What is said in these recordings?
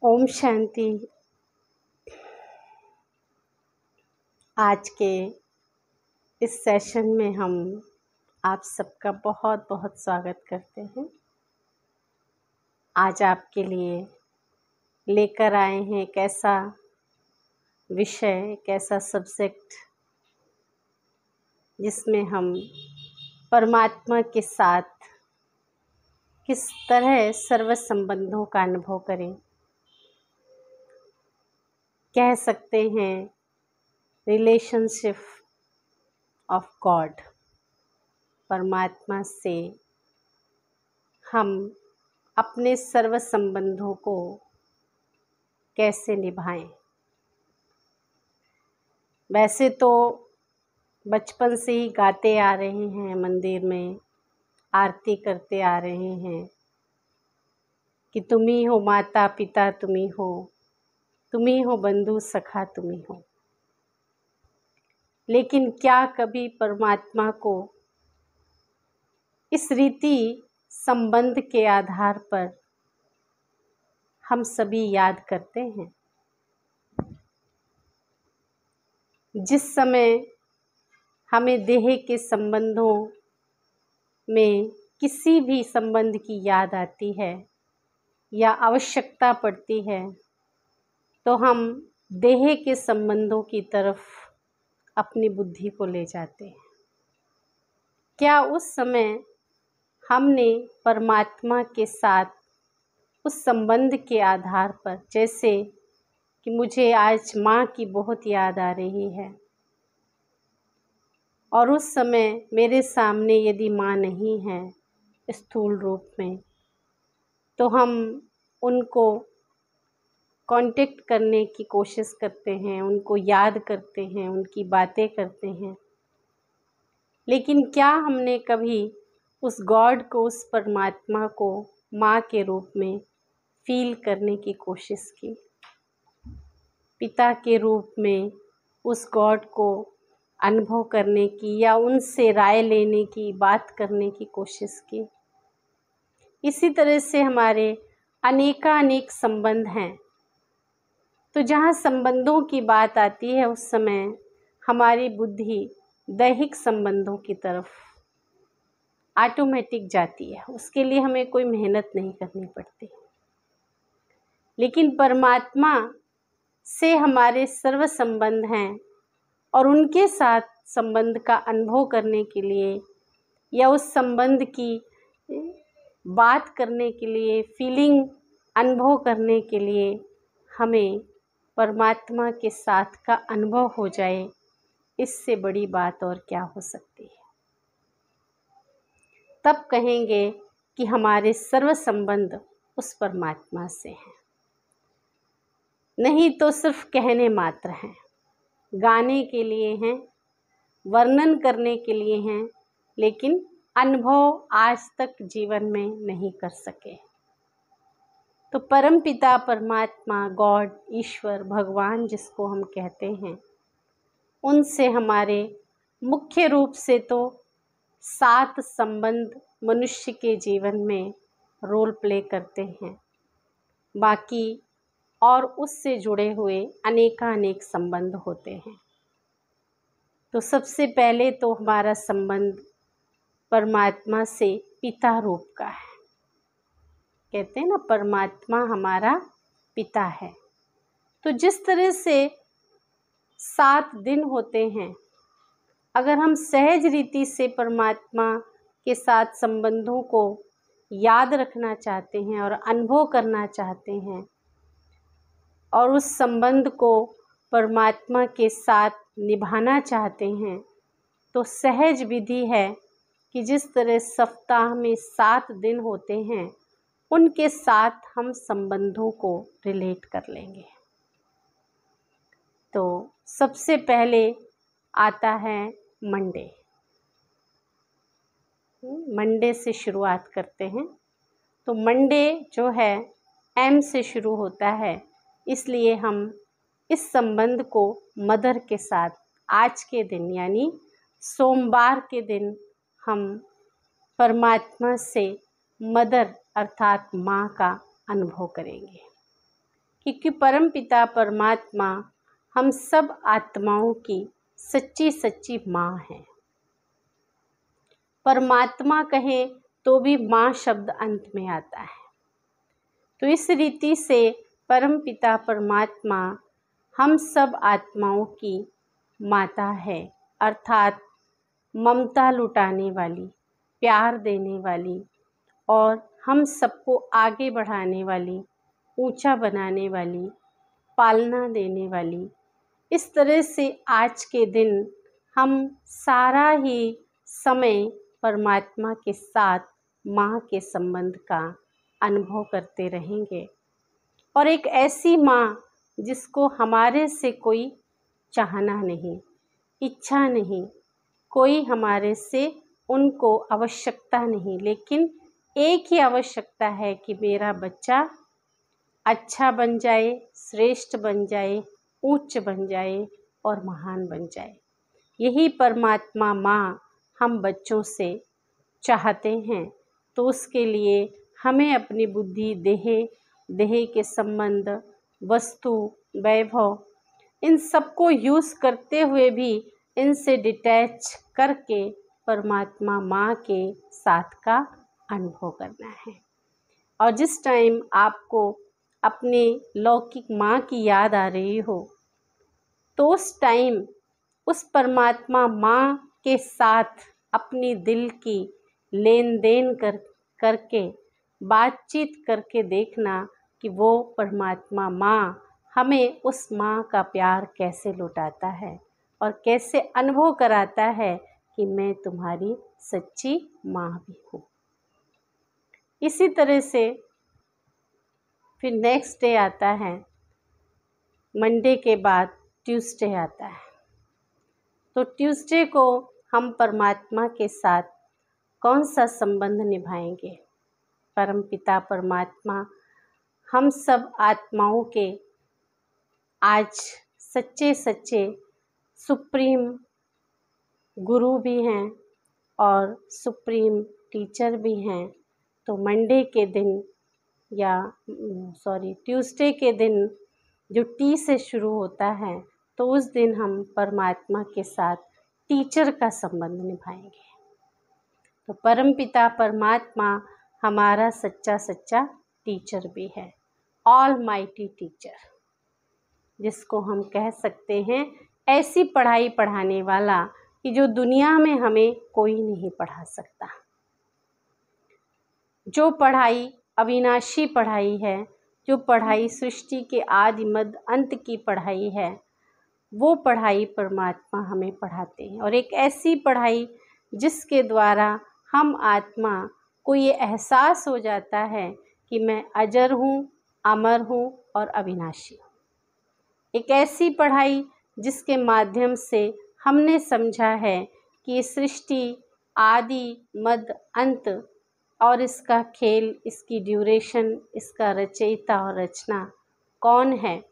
ओम शांति। आज के इस सेशन में हम आप सबका बहुत बहुत स्वागत करते हैं। आज आपके लिए लेकर आए हैं एक ऐसा विषय, एक ऐसा सब्जेक्ट जिसमें हम परमात्मा के साथ किस तरह सर्व संबंधों का अनुभव करें। कह सकते हैं रिलेशनशिप ऑफ गॉड, परमात्मा से हम अपने सर्व संबंधों को कैसे निभाएं। वैसे तो बचपन से ही गाते आ रहे हैं, मंदिर में आरती करते आ रहे हैं कि तुम ही हो माता पिता, तुम ही हो बंधु सखा, तुम ही हो। लेकिन क्या कभी परमात्मा को इस रीति संबंध के आधार पर हम सभी याद करते हैं? जिस समय हमें देह के संबंधों में किसी भी संबंध की याद आती है या आवश्यकता पड़ती है, तो हम देह के संबंधों की तरफ अपनी बुद्धि को ले जाते हैं। क्या उस समय हमने परमात्मा के साथ उस संबंध के आधार पर, जैसे कि मुझे आज माँ की बहुत याद आ रही है और उस समय मेरे सामने यदि माँ नहीं है स्थूल रूप में, तो हम उनको कांटेक्ट करने की कोशिश करते हैं, उनको याद करते हैं, उनकी बातें करते हैं। लेकिन क्या हमने कभी उस गॉड को, उस परमात्मा को माँ के रूप में फील करने की कोशिश की? पिता के रूप में उस गॉड को अनुभव करने की या उनसे राय लेने की, बात करने की कोशिश की? इसी तरह से हमारे अनेकानेक संबंध हैं। तो जहाँ संबंधों की बात आती है, उस समय हमारी बुद्धि दैहिक संबंधों की तरफ ऑटोमेटिक जाती है। उसके लिए हमें कोई मेहनत नहीं करनी पड़ती। लेकिन परमात्मा से हमारे सर्व संबंध हैं और उनके साथ संबंध का अनुभव करने के लिए या उस संबंध की बात करने के लिए, फीलिंग अनुभव करने के लिए हमें परमात्मा के साथ का अनुभव हो जाए, इससे बड़ी बात और क्या हो सकती है। तब कहेंगे कि हमारे सर्व संबंध उस परमात्मा से हैं। नहीं तो सिर्फ कहने मात्र हैं, गाने के लिए हैं, वर्णन करने के लिए हैं, लेकिन अनुभव आज तक जीवन में नहीं कर सके। तो परमपिता परमात्मा, गॉड, ईश्वर, भगवान जिसको हम कहते हैं, उनसे हमारे मुख्य रूप से तो 7 संबंध मनुष्य के जीवन में रोल प्ले करते हैं। बाकी और उससे जुड़े हुए अनेकानेक संबंध होते हैं। तो सबसे पहले तो हमारा संबंध परमात्मा से पिता रूप का है। कहते हैं ना, परमात्मा हमारा पिता है। तो जिस तरह से 7 दिन होते हैं, अगर हम सहज रीति से परमात्मा के साथ संबंधों को याद रखना चाहते हैं और अनुभव करना चाहते हैं और उस संबंध को परमात्मा के साथ निभाना चाहते हैं, तो सहज विधि है कि जिस तरह सप्ताह में 7 दिन होते हैं, उनके साथ हम संबंधों को रिलेट कर लेंगे। तो सबसे पहले आता है मंडे। मंडे से शुरुआत करते हैं। तो मंडे जो है एम से शुरू होता है, इसलिए हम इस संबंध को मदर के साथ आज के दिन यानी सोमवार के दिन हम परमात्मा से मदर अर्थात माँ का अनुभव करेंगे क्योंकि परम पिता परमात्मा हम सब आत्माओं की सच्ची सच्ची माँ है। परमात्मा कहे तो भी माँ शब्द अंत में आता है। तो इस रीति से परम पिता परमात्मा हम सब आत्माओं की माता है, अर्थात ममता लुटाने वाली, प्यार देने वाली और हम सबको आगे बढ़ाने वाली, ऊंचा बनाने वाली, पालना देने वाली। इस तरह से आज के दिन हम सारा ही समय परमात्मा के साथ माँ के संबंध का अनुभव करते रहेंगे। और एक ऐसी माँ जिसको हमारे से कोई चाहना नहीं, इच्छा नहीं, कोई हमारे से उनको आवश्यकता नहीं, लेकिन एक ही आवश्यकता है कि मेरा बच्चा अच्छा बन जाए, श्रेष्ठ बन जाए, उच्च बन जाए और महान बन जाए। यही परमात्मा माँ हम बच्चों से चाहते हैं। तो उसके लिए हमें अपनी बुद्धि, देह के संबंध, वस्तु, वैभव, इन सबको यूज़ करते हुए भी इनसे डिटैच करके परमात्मा माँ के साथ का अनुभव करना है। और जिस टाइम आपको अपने लौकिक माँ की याद आ रही हो, तो उस टाइम उस परमात्मा माँ के साथ अपनी दिल की लेन देन करके बातचीत करके देखना कि वो परमात्मा माँ हमें उस माँ का प्यार कैसे लुटाता है और कैसे अनुभव कराता है कि मैं तुम्हारी सच्ची माँ भी हूँ। इसी तरह से फिर नेक्स्ट डे आता है, मंडे के बाद ट्यूसडे आता है। तो ट्यूसडे को हम परमात्मा के साथ कौन सा संबंध निभाएंगे? परम पिता परमात्मा हम सब आत्माओं के आज सच्चे सच्चे सुप्रीम गुरु भी हैं और सुप्रीम टीचर भी हैं। तो मंडे के दिन ट्यूसडे के दिन जो टी से शुरू होता है, तो उस दिन हम परमात्मा के साथ टीचर का संबंध निभाएंगे। तो परमपिता परमात्मा हमारा सच्चा सच्चा टीचर भी है, ऑल माइटी टीचर, जिसको हम कह सकते हैं ऐसी पढ़ाई पढ़ाने वाला कि जो दुनिया में हमें कोई नहीं पढ़ा सकता। जो पढ़ाई अविनाशी पढ़ाई है, जो पढ़ाई सृष्टि के आदि मध्य अंत की पढ़ाई है, वो पढ़ाई परमात्मा हमें पढ़ाते हैं। और एक ऐसी पढ़ाई जिसके द्वारा हम आत्मा को ये एहसास हो जाता है कि मैं अजर हूँ, अमर हूँ और अविनाशी हूँ। एक ऐसी पढ़ाई जिसके माध्यम से हमने समझा है कि सृष्टि आदि मध्य अंत और इसका खेल, इसकी ड्यूरेशन, इसका रचयिता और रचना कौन है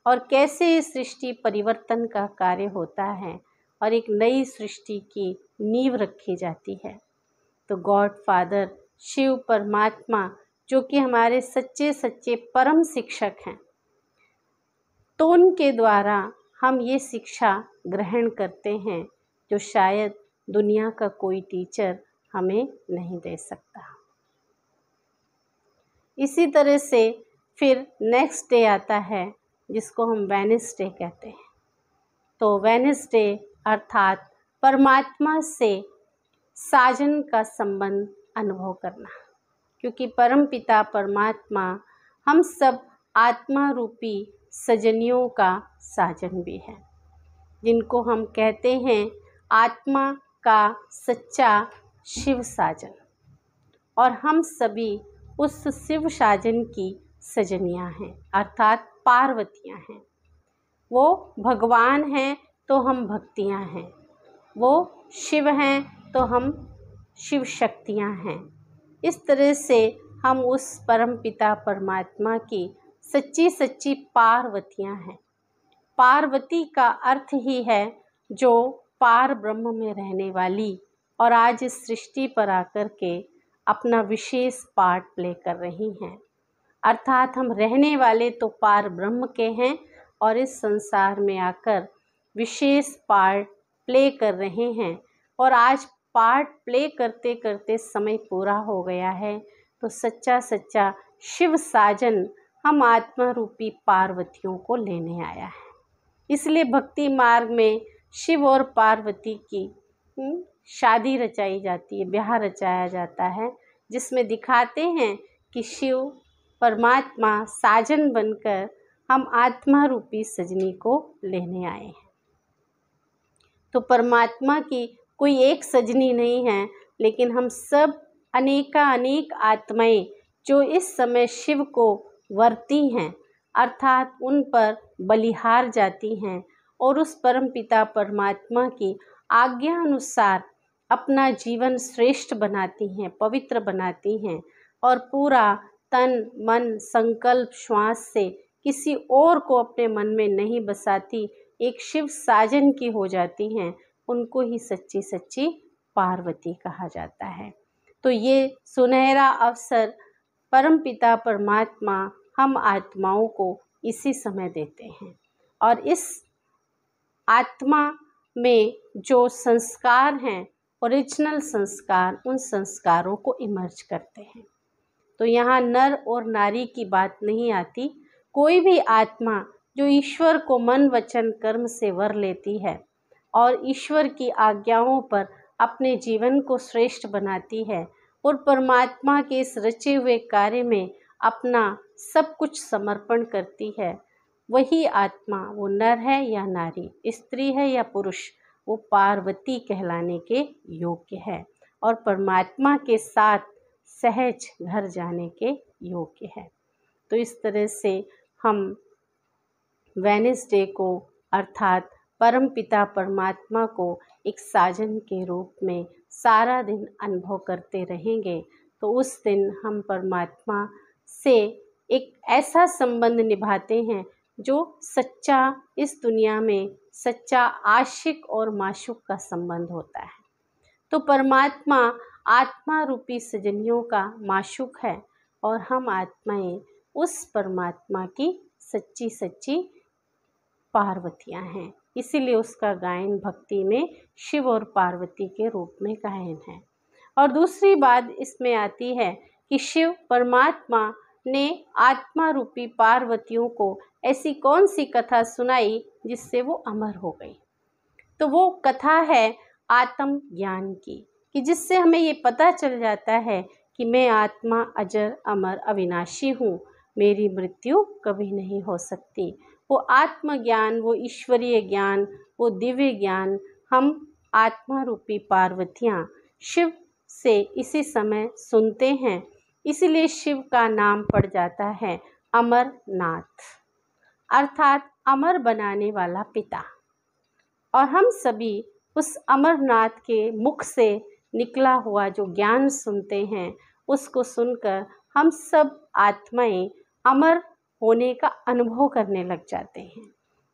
और कैसे इस सृष्टि परिवर्तन का कार्य होता है और एक नई सृष्टि की नींव रखी जाती है। तो गॉड फादर शिव परमात्मा जो कि हमारे सच्चे सच्चे परम शिक्षक हैं, तो उनके द्वारा हम ये शिक्षा ग्रहण करते हैं जो शायद दुनिया का कोई टीचर हमें नहीं दे सकता। इसी तरह से फिर नेक्स्ट डे आता है जिसको हम वेडनेसडे कहते हैं। तो वेडनेसडे अर्थात परमात्मा से साजन का संबंध अनुभव करना, क्योंकि परम पिता परमात्मा हम सब आत्मा रूपी सजनियों का साजन भी है, जिनको हम कहते हैं आत्मा का सच्चा शिव साजन। और हम सभी उस शिव साजन की सजनियाँ हैं, अर्थात पार्वतियाँ हैं। वो भगवान हैं तो हम भक्तियाँ हैं, वो शिव हैं तो हम शिव शक्तियाँ हैं। इस तरह से हम उस परम पिता परमात्मा की सच्ची सच्ची पार्वतियाँ हैं। पार्वती का अर्थ ही है जो पार ब्रह्म में रहने वाली और आज इस सृष्टि पर आकर के अपना विशेष पार्ट प्ले कर रही हैं। अर्थात हम रहने वाले तो पार ब्रह्म के हैं और इस संसार में आकर विशेष पार्ट प्ले कर रहे हैं। और आज पार्ट प्ले करते करते समय पूरा हो गया है, तो सच्चा सच्चा शिव साजन हम आत्मा रूपी पार्वतियों को लेने आया है। इसलिए भक्ति मार्ग में शिव और पार्वती की शादी रचाई जाती है, ब्याह रचाया जाता है, जिसमें दिखाते हैं कि शिव परमात्मा साजन बनकर हम आत्मा रूपी सजनी को लेने आए हैं। तो परमात्मा की कोई एक सजनी नहीं है, लेकिन हम सब अनेक आत्माएं जो इस समय शिव को वरती हैं, अर्थात उन पर बलिहार जाती हैं और उस परमपिता परमात्मा की आज्ञा अनुसार अपना जीवन श्रेष्ठ बनाती हैं, पवित्र बनाती हैं और पूरा तन मन संकल्प श्वास से किसी और को अपने मन में नहीं बसाती, एक शिव साजन की हो जाती हैं। उनको ही सच्ची सच्ची पार्वती कहा जाता है। तो ये सुनहरा अवसर परमपिता परमात्मा हम आत्माओं को इसी समय देते हैं और इस आत्मा में जो संस्कार हैं, ओरिजिनल संस्कार, उन संस्कारों को इमर्ज करते हैं। तो यहाँ नर और नारी की बात नहीं आती। कोई भी आत्मा जो ईश्वर को मन वचन कर्म से वर लेती है और ईश्वर की आज्ञाओं पर अपने जीवन को श्रेष्ठ बनाती है और परमात्मा के इस रचे हुए कार्य में अपना सब कुछ समर्पण करती है, वही आत्मा, वो नर है या नारी, स्त्री है या पुरुष, वो पार्वती कहलाने के योग्य है और परमात्मा के साथ सहज घर जाने के योग्य है। तो इस तरह से हम वेडनेसडे को अर्थात परमपिता परमात्मा को एक साजन के रूप में सारा दिन अनुभव करते रहेंगे, तो उस दिन हम परमात्मा से एक ऐसा संबंध निभाते हैं जो सच्चा, इस दुनिया में सच्चा आशिक और माशूक का संबंध होता है। तो परमात्मा आत्मा रूपी सजनियों का माशूक है और हम आत्माएं उस परमात्मा की सच्ची सच्ची पार्वतियां हैं। इसीलिए उसका गायन भक्ति में शिव और पार्वती के रूप में गायन है। और दूसरी बात इसमें आती है कि शिव परमात्मा ने आत्मा रूपी पार्वतियों को ऐसी कौन सी कथा सुनाई जिससे वो अमर हो गई। तो वो कथा है आत्म ज्ञान की, कि जिससे हमें ये पता चल जाता है कि मैं आत्मा अजर अमर अविनाशी हूँ, मेरी मृत्यु कभी नहीं हो सकती। वो आत्मज्ञान, वो ईश्वरीय ज्ञान, वो दिव्य ज्ञान हम आत्मा रूपी पार्वतियाँ शिव से इसी समय सुनते हैं। इसीलिए शिव का नाम पड़ जाता है अमरनाथ, अर्थात अमर बनाने वाला पिता। और हम सभी उस अमरनाथ के मुख से निकला हुआ जो ज्ञान सुनते हैं, उसको सुनकर हम सब आत्माएं अमर होने का अनुभव करने लग जाते हैं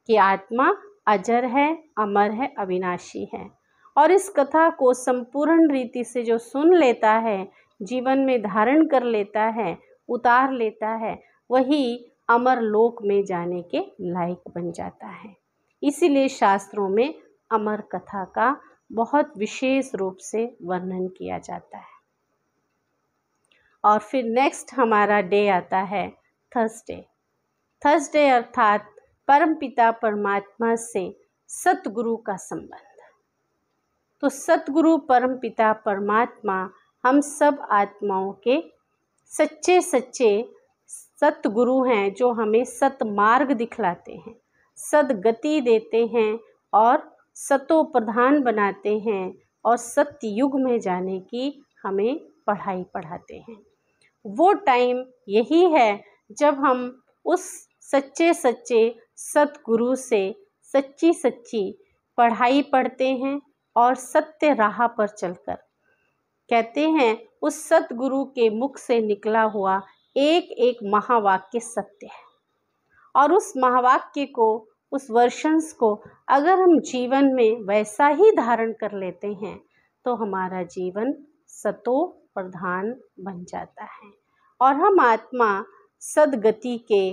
कि आत्मा अजर है, अमर है, अविनाशी है। और इस कथा को संपूर्ण रीति से जो सुन लेता है, जीवन में धारण कर लेता है, उतार लेता है, वही अमर लोक में जाने के लायक बन जाता है। इसीलिए शास्त्रों में अमर कथा का बहुत विशेष रूप से वर्णन किया जाता है। और फिर नेक्स्ट हमारा डे आता है थर्सडे। थर्सडे अर्थात परमपिता परमात्मा से सतगुरु का संबंध। तो सतगुरु परमपिता परमात्मा हम सब आत्माओं के सच्चे सच्चे सतगुरु हैं, जो हमें सतमार्ग दिखलाते हैं, सदगति देते हैं और सतो प्रधान बनाते हैं और सत्य युग में जाने की हमें पढ़ाई पढ़ाते हैं। वो टाइम यही है जब हम उस सच्चे सच्चे सतगुरु से सच्ची सच्ची पढ़ाई पढ़ते हैं और सत्य राह पर चलकर, कहते हैं उस सतगुरु के मुख से निकला हुआ एक एक महावाक्य सत्य है। और उस महावाक्य को, उस वर्शंस को अगर हम जीवन में वैसा ही धारण कर लेते हैं तो हमारा जीवन सतो प्रधान बन जाता है और हम आत्मा सद्गति के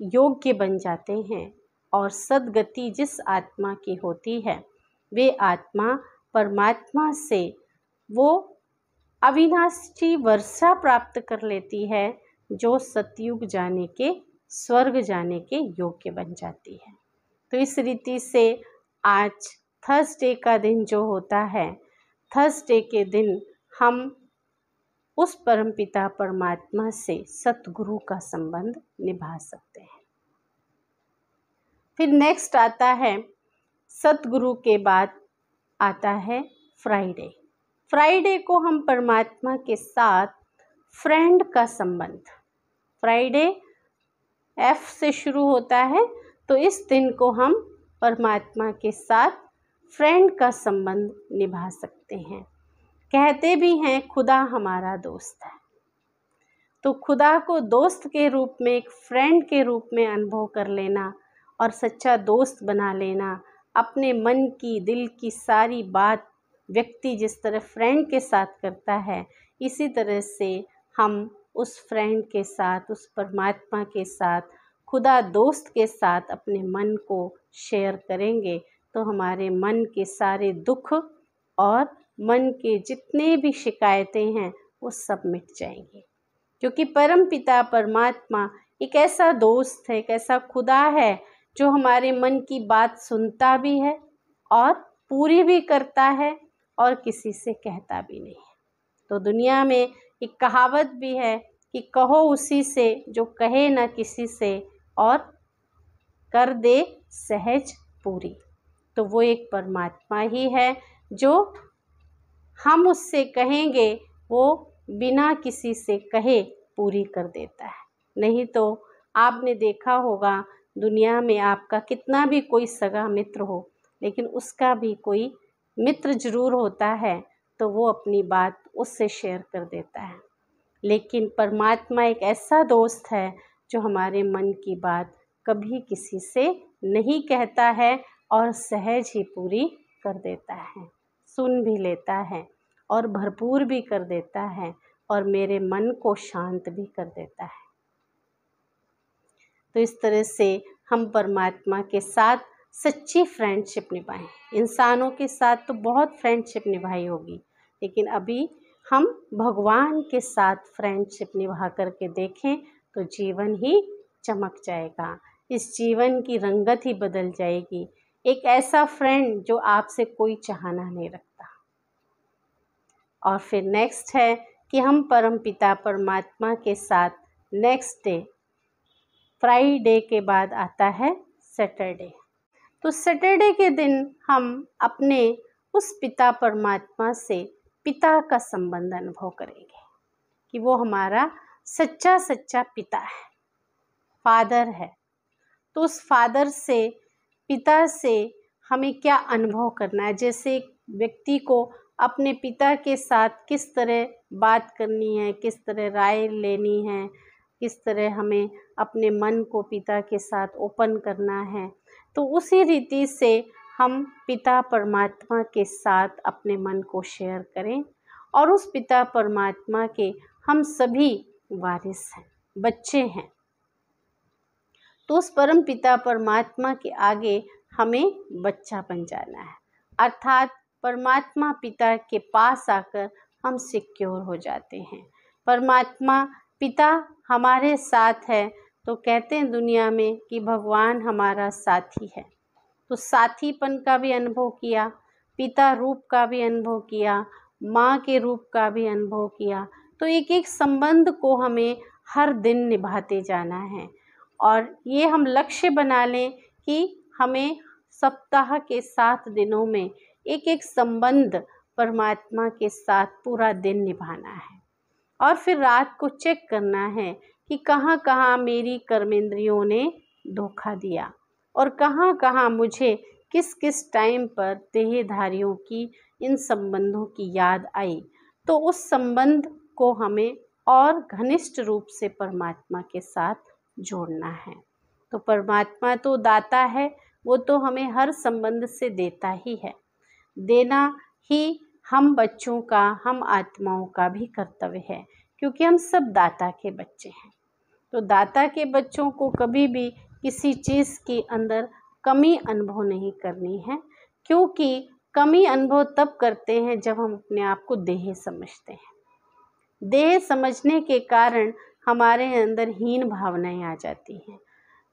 योग्य बन जाते हैं। और सद्गति जिस आत्मा की होती है वे आत्मा परमात्मा से वो अविनाशी वर्षा प्राप्त कर लेती है जो सतयुग जाने के, स्वर्ग जाने के योग्य बन जाती है। तो इस रीति से आज थर्सडे का दिन जो होता है, थर्सडे के दिन हम उस परमपिता परमात्मा से सतगुरु का संबंध निभा सकते हैं। फिर नेक्स्ट आता है, सतगुरु के बाद आता है फ्राइडे। फ्राइडे को हम परमात्मा के साथ फ्रेंड का संबंध, फ्राइडे एफ से शुरू होता है, तो इस दिन को हम परमात्मा के साथ फ्रेंड का संबंध निभा सकते हैं। कहते भी हैं खुदा हमारा दोस्त है, तो खुदा को दोस्त के रूप में, एक फ्रेंड के रूप में अनुभव कर लेना और सच्चा दोस्त बना लेना। अपने मन की, दिल की सारी बात व्यक्ति जिस तरह फ्रेंड के साथ करता है, इसी तरह से हम उस फ्रेंड के साथ, उस परमात्मा के साथ, खुदा दोस्त के साथ अपने मन को शेयर करेंगे तो हमारे मन के सारे दुख और मन के जितने भी शिकायतें हैं वो सब मिट जाएंगी। क्योंकि परम पिता परमात्मा एक ऐसा दोस्त है, एक ऐसा खुदा है जो हमारे मन की बात सुनता भी है और पूरी भी करता है और किसी से कहता भी नहीं है। तो दुनिया में एक कहावत भी है कि कहो उसी से जो कहे ना किसी से और कर दे सहज पूरी। तो वो एक परमात्मा ही है जो हम उससे कहेंगे वो बिना किसी से कहे पूरी कर देता है। नहीं तो आपने देखा होगा दुनिया में आपका कितना भी कोई सगा मित्र हो, लेकिन उसका भी कोई मित्र ज़रूर होता है तो वो अपनी बात उससे शेयर कर देता है। लेकिन परमात्मा एक ऐसा दोस्त है जो हमारे मन की बात कभी किसी से नहीं कहता है और सहज ही पूरी कर देता है, सुन भी लेता है और भरपूर भी कर देता है और मेरे मन को शांत भी कर देता है। तो इस तरह से हम परमात्मा के साथ सच्ची फ्रेंडशिप निभाएं। इंसानों के साथ तो बहुत फ्रेंडशिप निभाई होगी, लेकिन अभी हम भगवान के साथ फ्रेंडशिप निभा करके देखें तो जीवन ही चमक जाएगा, इस जीवन की रंगत ही बदल जाएगी। एक ऐसा फ्रेंड जो आपसे कोई चाहना नहीं रखता। और फिर नेक्स्ट है कि हम परमपिता परमात्मा के साथ नेक्स्ट डे, फ्राइडे के बाद आता है सैटरडे। तो सैटरडे के दिन हम अपने उस पिता परमात्मा से पिता का संबंध अनुभव करेंगे कि वो हमारा सच्चा सच्चा पिता है, फादर है। तो उस फादर से, पिता से हमें क्या अनुभव करना है। जैसे एक व्यक्ति को अपने पिता के साथ किस तरह बात करनी है, किस तरह राय लेनी है, किस तरह हमें अपने मन को पिता के साथ ओपन करना है, तो उसी रीति से हम पिता परमात्मा के साथ अपने मन को शेयर करें। और उस पिता परमात्मा के हम सभी वारिस हैं, बच्चे हैं। तो उस परम पिता परमात्मा के आगे हमें बच्चा बन जाना है, अर्थात परमात्मा पिता के पास आकर हम सिक्योर हो जाते हैं। परमात्मा पिता हमारे साथ है तो कहते हैं दुनिया में कि भगवान हमारा साथी है। तो साथीपन का भी अनुभव किया, पिता रूप का भी अनुभव किया, माँ के रूप का भी अनुभव किया। तो एक एक संबंध को हमें हर दिन निभाते जाना है और ये हम लक्ष्य बना लें कि हमें सप्ताह के 7 दिनों में एक एक संबंध परमात्मा के साथ पूरा दिन निभाना है। और फिर रात को चेक करना है कि कहाँ कहाँ मेरी कर्मेंद्रियों ने धोखा दिया और कहाँ कहाँ मुझे किस किस टाइम पर देहधारियों की इन संबंधों की याद आई। तो उस संबंध को हमें और घनिष्ठ रूप से परमात्मा के साथ जोड़ना है। तो परमात्मा तो दाता है, वो तो हमें हर संबंध से देता ही है। देना ही हम बच्चों का, हम आत्माओं का भी कर्तव्य है, क्योंकि हम सब दाता के बच्चे हैं। तो दाता के बच्चों को कभी भी किसी चीज़ के अंदर कमी अनुभव नहीं करनी है, क्योंकि कमी अनुभव तब करते हैं जब हम अपने आप को देह समझते हैं। देह समझने के कारण हमारे अंदर हीन भावनाएं आ जाती हैं,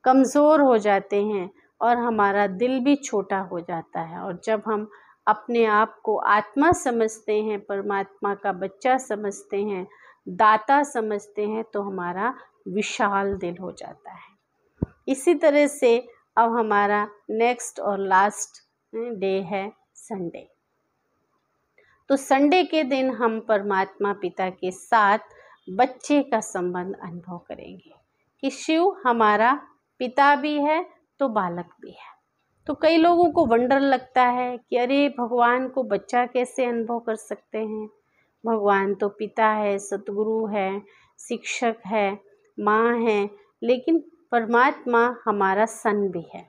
कमज़ोर हो जाते हैं और हमारा दिल भी छोटा हो जाता है। और जब हम अपने आप को आत्मा समझते हैं, परमात्मा का बच्चा समझते हैं, दाता समझते हैं, तो हमारा विशाल दिल हो जाता है। इसी तरह से अब हमारा नेक्स्ट और लास्ट डे है संडे। तो संडे के दिन हम परमात्मा पिता के साथ बच्चे का संबंध अनुभव करेंगे कि शिव हमारा पिता भी है तो बालक भी है। तो कई लोगों को वंडर लगता है कि अरे भगवान को बच्चा कैसे अनुभव कर सकते हैं, भगवान तो पिता है, सतगुरु है, शिक्षक है, माँ है, लेकिन परमात्मा हमारा सन भी है।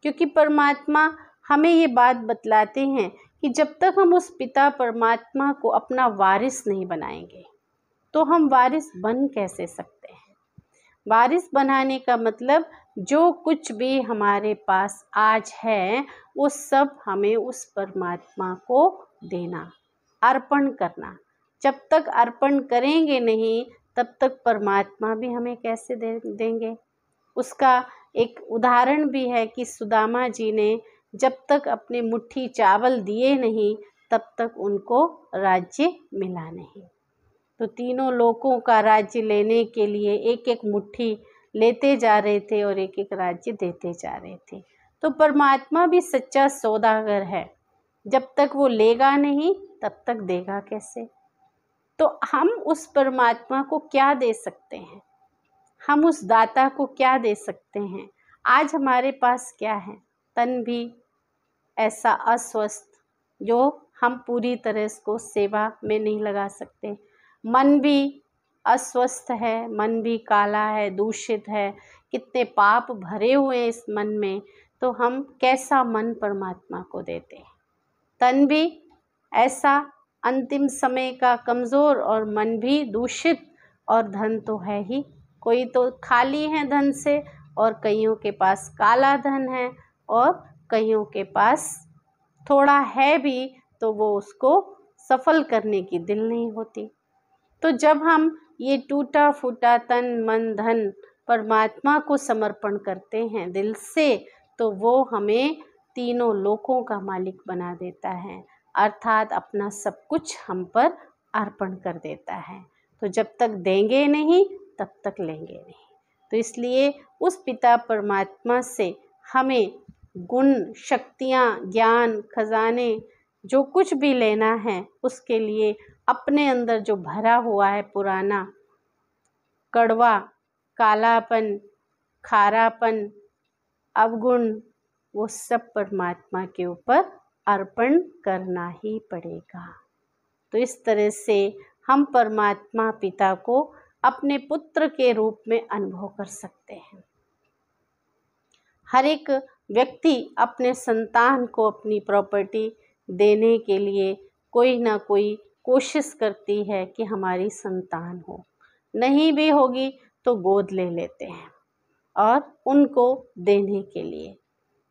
क्योंकि परमात्मा हमें ये बात बतलाते हैं कि जब तक हम उस पिता परमात्मा को अपना वारिस नहीं बनाएंगे तो हम वारिस बन कैसे सकते हैं। वारिस बनाने का मतलब जो कुछ भी हमारे पास आज है वो सब हमें उस परमात्मा को देना, अर्पण करना। जब तक अर्पण करेंगे नहीं तब तक परमात्मा भी हमें कैसे देंगे। उसका एक उदाहरण भी है कि सुदामा जी ने जब तक अपने मुट्ठी चावल दिए नहीं तब तक उनको राज्य मिला नहीं। तो तीनों लोकों का राज्य लेने के लिए एक एक मुट्ठी लेते जा रहे थे और एक एक राज्य देते जा रहे थे। तो परमात्मा भी सच्चा सौदागर है, जब तक वो लेगा नहीं तब तक देगा कैसे। तो हम उस परमात्मा को क्या दे सकते हैं, हम उस दाता को क्या दे सकते हैं। आज हमारे पास क्या है, तन भी ऐसा अस्वस्थ जो हम पूरी तरह इसको सेवा में नहीं लगा सकते, मन भी अस्वस्थ है, मन भी काला है, दूषित है, कितने पाप भरे हुए हैं इस मन में, तो हम कैसा मन परमात्मा को देते हैं। तन भी ऐसा अंतिम समय का कमज़ोर और मन भी दूषित, और धन तो है ही, कोई तो खाली है धन से और कईयों के पास काला धन है और कईयों के पास थोड़ा है भी तो वो उसको सफल करने की दिल नहीं होती। तो जब हम ये टूटा फूटा तन मन धन परमात्मा को समर्पण करते हैं दिल से, तो वो हमें तीनों लोकों का मालिक बना देता है, अर्थात अपना सब कुछ हम पर अर्पण कर देता है। तो जब तक देंगे नहीं तब तक लेंगे नहीं। तो इसलिए उस पिता परमात्मा से हमें गुण, शक्तियाँ, ज्ञान, खजाने जो कुछ भी लेना है, उसके लिए अपने अंदर जो भरा हुआ है पुराना कड़वा, कालापन, खारापन, अवगुण, वो सब परमात्मा के ऊपर अर्पण करना ही पड़ेगा। तो इस तरह से हम परमात्मा पिता को अपने पुत्र के रूप में अनुभव कर सकते हैं। हर एक व्यक्ति अपने संतान को अपनी प्रॉपर्टी देने के लिए कोई ना कोई कोशिश करती है कि हमारी संतान हो, नहीं भी होगी तो गोद ले लेते हैं और उनको देने के लिए।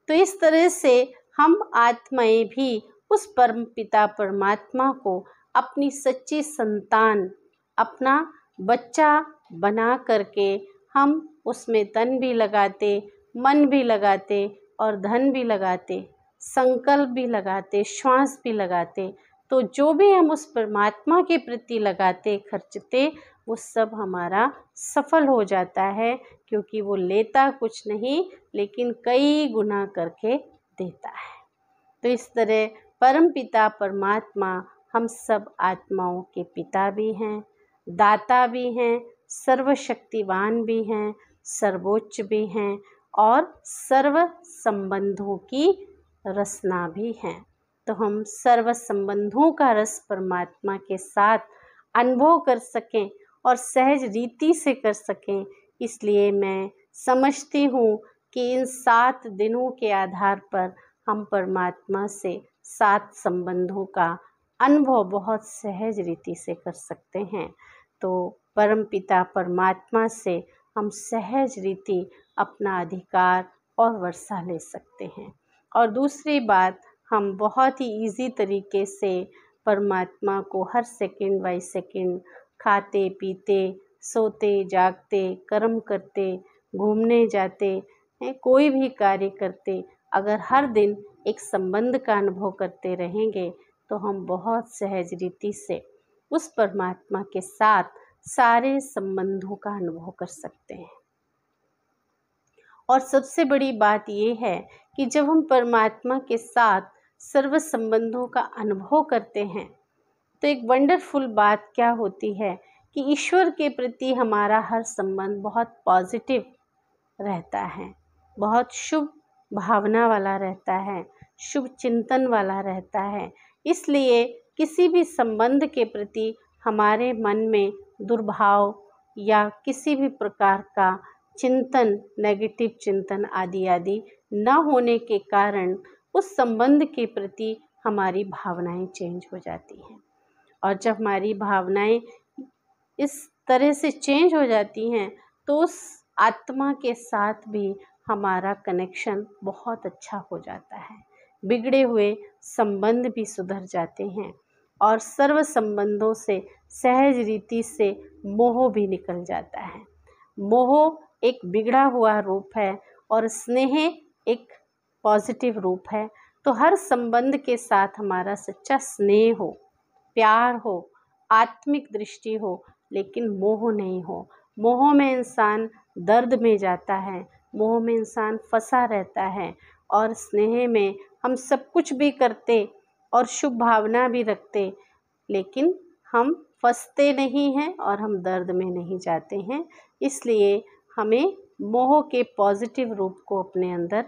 तो इस तरह से हम आत्माएं भी उस परम पिता परमात्मा को अपनी सच्ची संतान, अपना बच्चा बना करके हम उसमें तन भी लगाते, मन भी लगाते और धन भी लगाते, संकल्प भी लगाते, श्वास भी लगाते। तो जो भी हम उस परमात्मा के प्रति लगाते, खर्चते, वो सब हमारा सफल हो जाता है, क्योंकि वो लेता कुछ नहीं लेकिन कई गुना करके देता है। तो इस तरह परम पिता परमात्मा हम सब आत्माओं के पिता भी हैं, दाता भी हैं, सर्वशक्तिवान भी हैं, सर्वोच्च भी हैं और सर्व संबंधों की रसना भी हैं। तो हम सर्व संबंधों का रस परमात्मा के साथ अनुभव कर सकें और सहज रीति से कर सकें, इसलिए मैं समझती हूँ कि इन 7 दिनों के आधार पर हम परमात्मा से 7 संबंधों का अनुभव बहुत सहज रीति से कर सकते हैं। तो परमपिता परमात्मा से हम सहज रीति अपना अधिकार और वर्षा ले सकते हैं। और दूसरी बात, हम बहुत ही ईज़ी तरीके से परमात्मा को हर सेकंड बाय सेकंड, खाते पीते, सोते जागते, कर्म करते, घूमने जाते हैं, कोई भी कार्य करते, अगर हर दिन एक संबंध का अनुभव करते रहेंगे तो हम बहुत सहज रीति से उस परमात्मा के साथ सारे संबंधों का अनुभव कर सकते हैं। और सबसे बड़ी बात ये है कि जब हम परमात्मा के साथ सर्व संबंधों का अनुभव करते हैं तो एक वंडरफुल बात क्या होती है कि ईश्वर के प्रति हमारा हर संबंध बहुत पॉजिटिव रहता है, बहुत शुभ भावना वाला रहता है, शुभ चिंतन वाला रहता है। इसलिए किसी भी संबंध के प्रति हमारे मन में दुर्भाव या किसी भी प्रकार का चिंतन, नेगेटिव चिंतन आदि आदि न होने के कारण उस संबंध के प्रति हमारी भावनाएं चेंज हो जाती हैं। और जब हमारी भावनाएं इस तरह से चेंज हो जाती हैं तो उस आत्मा के साथ भी हमारा कनेक्शन बहुत अच्छा हो जाता है, बिगड़े हुए संबंध भी सुधर जाते हैं और सर्व संबंधों से सहज रीति से मोह भी निकल जाता है। मोह एक बिगड़ा हुआ रूप है और स्नेह एक पॉजिटिव रूप है। तो हर संबंध के साथ हमारा सच्चा स्नेह हो, प्यार हो, आत्मिक दृष्टि हो, लेकिन मोह नहीं हो। मोह में इंसान दर्द में जाता है, मोह में इंसान फंसा रहता है और स्नेह में हम सब कुछ भी करते और शुभ भावना भी रखते, लेकिन हम फंसते नहीं हैं और हम दर्द में नहीं जाते हैं। इसलिए हमें मोह के पॉजिटिव रूप को अपने अंदर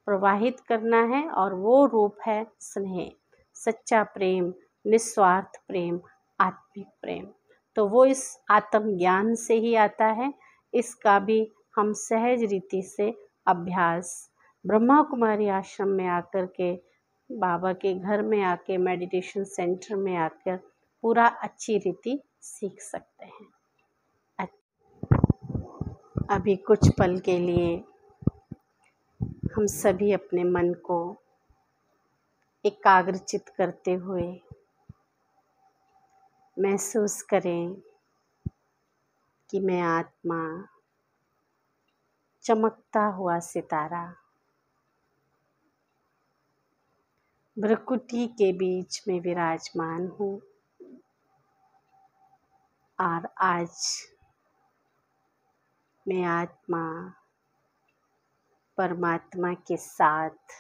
प्रवाहित करना है और वो रूप है स्नेह, सच्चा प्रेम, निस्वार्थ प्रेम, आत्मिक प्रेम। तो वो इस आत्मज्ञान से ही आता है। इसका भी हम सहज रीति से अभ्यास ब्रह्मा कुमारी आश्रम में आकर के, बाबा के घर में आके, मेडिटेशन सेंटर में आकर पूरा अच्छी रीति सीख सकते हैं। अभी कुछ पल के लिए हम सभी अपने मन को एकाग्रचित करते हुए महसूस करें कि मैं आत्मा, चमकता हुआ सितारा, भ्रकुटी के बीच में विराजमान हूँ और आज मैं आत्मा परमात्मा के साथ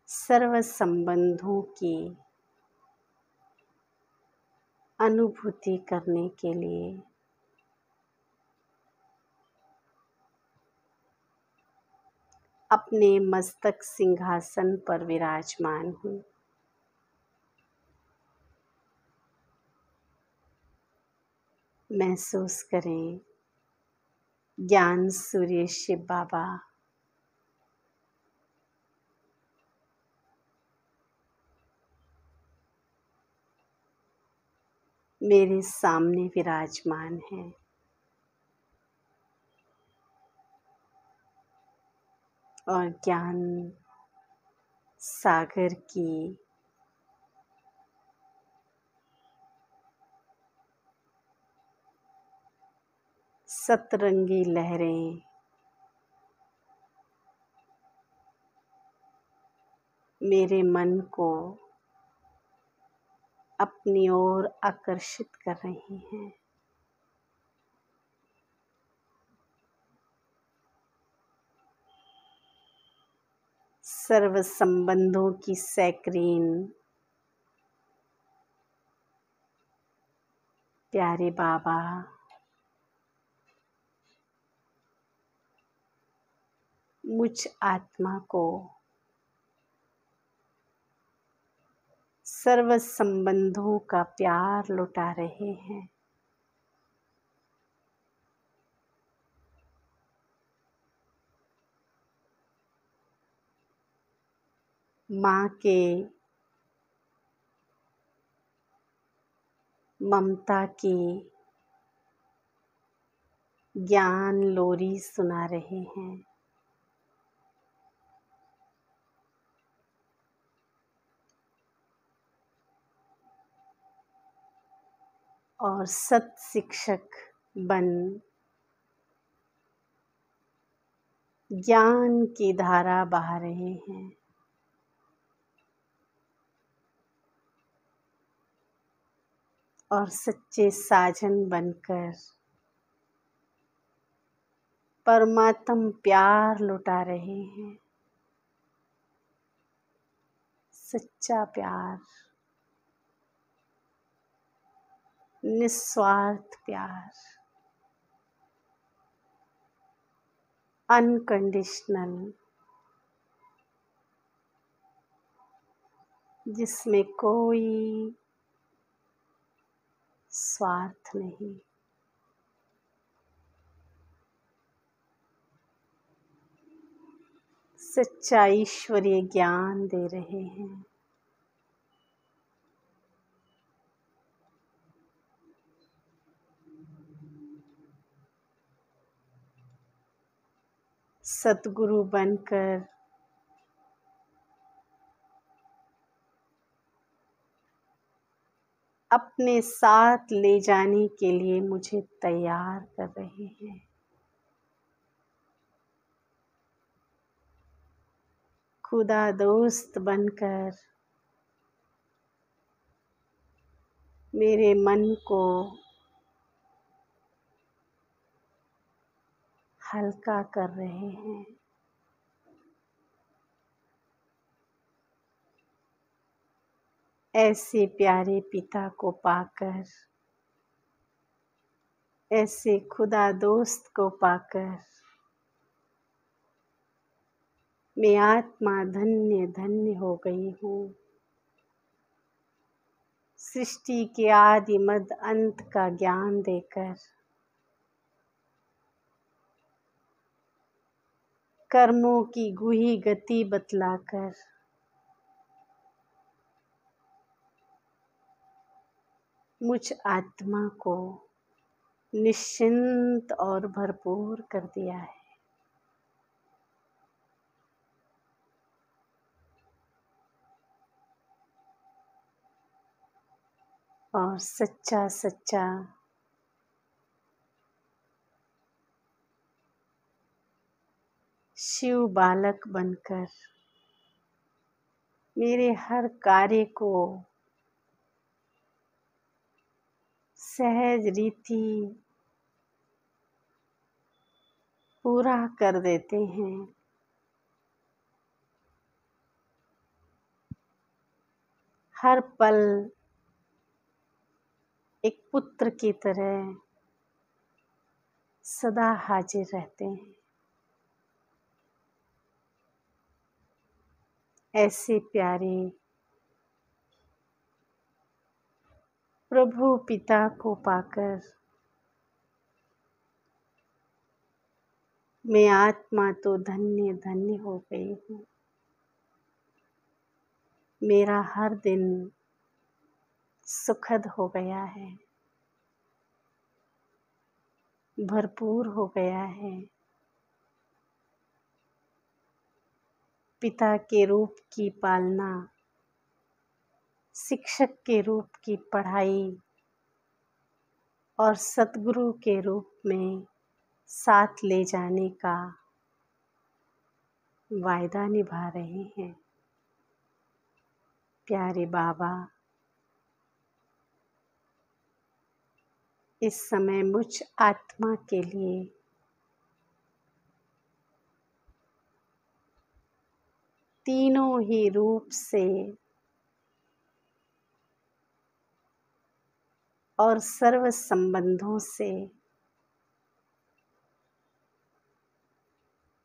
सर्व संबंधों की अनुभूति करने के लिए अपने मस्तक सिंहासन पर विराजमान हूँ। महसूस करें ज्ञान सूर्य शिव बाबा मेरे सामने विराजमान है और ज्ञान सागर की सतरंगी लहरें मेरे मन को अपनी ओर आकर्षित कर रही हैं। सर्व संबंधों की सैक्रीन प्यारे बाबा मुझ आत्मा को सर्व संबंधों का प्यार लुटा रहे हैं। माँ के ममता की ज्ञान लोरी सुना रहे हैं। और सत शिक्षक बन ज्ञान की धारा बहा रहे हैं। और सच्चे साजन बनकर परमात्म प्यार लुटा रहे हैं। सच्चा प्यार, निस्वार्थ प्यार, अनकंडीशनल, जिसमें कोई स्वार्थ नहीं। सच्चा ईश्वरीय ज्ञान दे रहे हैं। सतगुरु बनकर अपने साथ ले जाने के लिए मुझे तैयार कर रहे हैं। खुदा दोस्त बनकर मेरे मन को हल्का कर रहे हैं। ऐसे प्यारे पिता को पाकर, ऐसे खुदा दोस्त को पाकर मैं आत्मा धन्य धन्य हो गई हूँ। सृष्टि के आदि मध्य अंत का ज्ञान देकर, कर्मों की गुही गति बतलाकर, मुझ आत्मा को निश्चिंत और भरपूर कर दिया है। और सच्चा सच्चा शिव बालक बनकर मेरे हर कार्य को सहज रीति पूरा कर देते हैं। हर पल एक पुत्र की तरह सदा हाजिर रहते हैं। ऐसे प्यारे प्रभु पिता को पाकर मैं आत्मा तो धन्य धन्य हो गई हूँ। मेरा हर दिन सुखद हो गया है, भरपूर हो गया है। पिता के रूप की पालना, शिक्षक के रूप की पढ़ाई और सतगुरु के रूप में साथ ले जाने का वायदा निभा रहे हैं। प्यारे बाबा, इस समय मुझ आत्मा के लिए तीनों ही रूप से और सर्व संबंधों से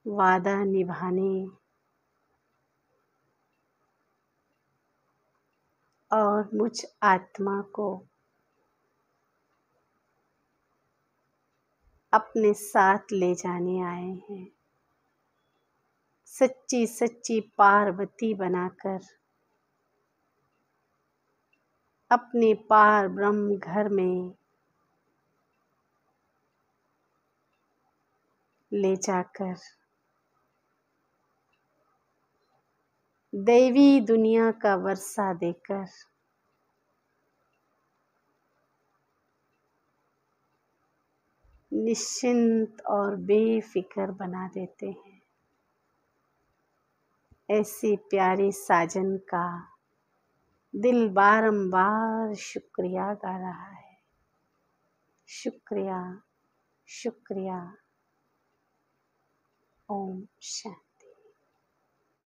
वादा निभाने और मुझ आत्मा को अपने साथ ले जाने आए हैं। सच्ची सच्ची पार्वती बनाकर अपने पार ब्रह्म घर में ले जाकर दैवी दुनिया का वर्षा देकर निश्चिंत और बेफिक्र बना देते हैं। ऐसी प्यारी साजन का दिल बारंबार शुक्रिया गा रहा है। शुक्रिया, शुक्रिया। ओम शांति।